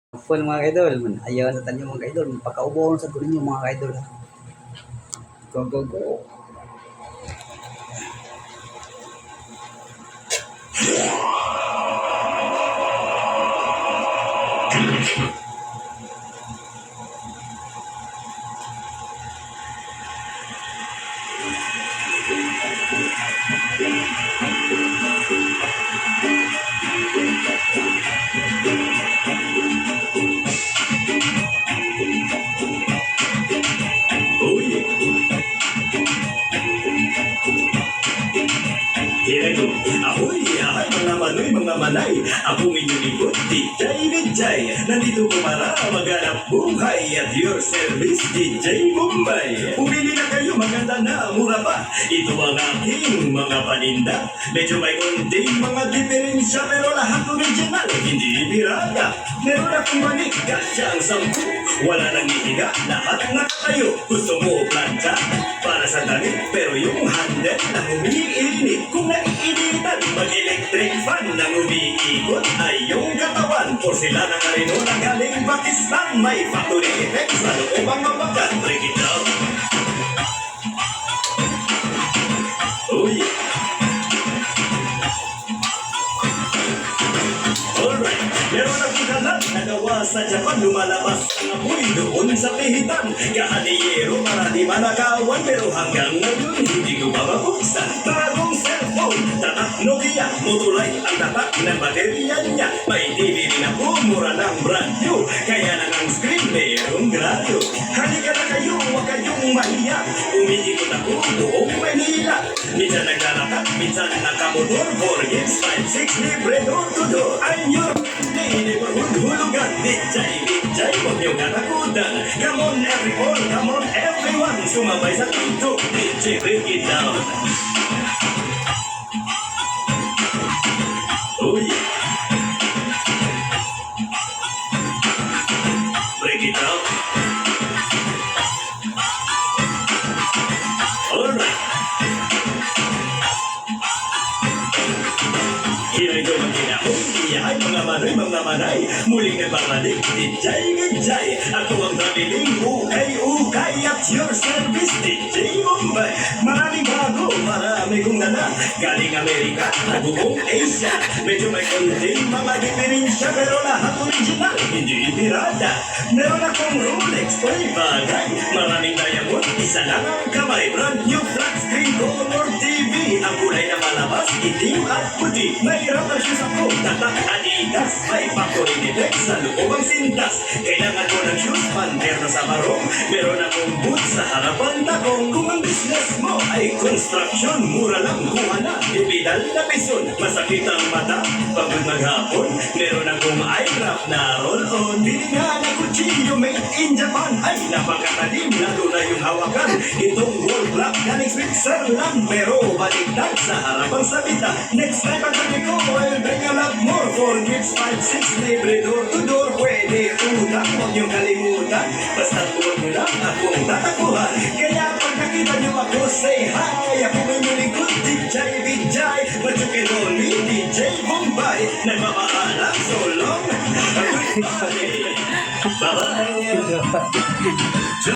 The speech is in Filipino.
Full mga kaidol, ayaw sa tanyo mga kaidol, pagkaubo sa gulo nyo mga kaidol. Go, go, go. Ito, ahoy, ahay mga manoy, mga manay. Akong inyong likod, DJ Vidjay. Nandito ko para maghanap buhay at your service, DJ Bombay. Pumili na kayo, maganda na, mura pa. Ito ang aking mga paninda. Medyo may konting mga diferensya, pero lahat original, hindi birada. Meron akong manik, kasyang 10. Wala nang ihiga, lahat na kayo. Gusto mo planta? Para sa damit, pero yung handle na umiinit. Kung naiinitan, mag-electric fan na umiikot ay yung katawan. Porcelana na rin na galing Pakistan. May factory effect sa loob ang mabagat. Break it down. Oh yeah. Alright, meron akong kalat na gawa sa Japan. Lumalabas ang apoy doon sa pihitan. Kahaniyero para di manakawan, pero hanggang ngayon hindi ko pa mabuksan. Bagong cellphone, tatak Nokia, Motorola ang tatak ng baterya niya. May TV rin ako, mura ng brand new. Kaya lang ang screen mayroong gradyo. Halika na kayo, huwag kayong mahiya. Umiikot ako buong Manila. Minsan naglalakad, minsan nakamotor. 4 gigs, 5, 6, libre door to door. I'm your neighborhood hulugan. Vidjay, huwag niyong katakutan. Come on everyone, come on everyone. Sumabay sa tutok, DJ, break it down. Oh yeah. Break it down. Alright. Here I go again ako. Iyahay mga manoy, mga manay. Muling nagbabalik, Vidjay. Ako ang traveling, ukay at your service, DJ Bombay. Maraming bago, marami kong dala. Galing Amerika, buong Asia. Medyo may konting mga diferensya, pero lahat original, hindi birada. Meron akong Rolex, toy bagay. Maraming diamond, isa lang ang kamay. Brand new flat screen color TV. Ang kulay na malabas, itim at puti. May rubber shoes ako, tatak Adidas. May factory defect sa loob ang sintas. Kailangan ko ng shoes, panterno sa barong. Meron akong boots sa harapan takong. Kung ang business mo ay construction, mura lang kuha na. Ibidal na pison, masakit ang mata. Pagod maghapon, meron akong eyecraft na roll-on. Bili nga na kutsilyo made in Japan. Ay napakatalim, lalo na yung hawakan. Itong wall clock galing Switzerland, pero baliktad sa harapang sabita. Next time pagdating ko, I'll bring a lot more. 4 gigs, 5, 6, libre door to door. Pwede utang, huwag niyong kalimutan. Basta tuwag niyo lang akong tatakuhan. Kaya pag nakita niyo ako, say hi. Ako may mulikot, DJ Vidjay. But you can call me DJ Bombay. Nagpapaalam, so long. Bye-bye.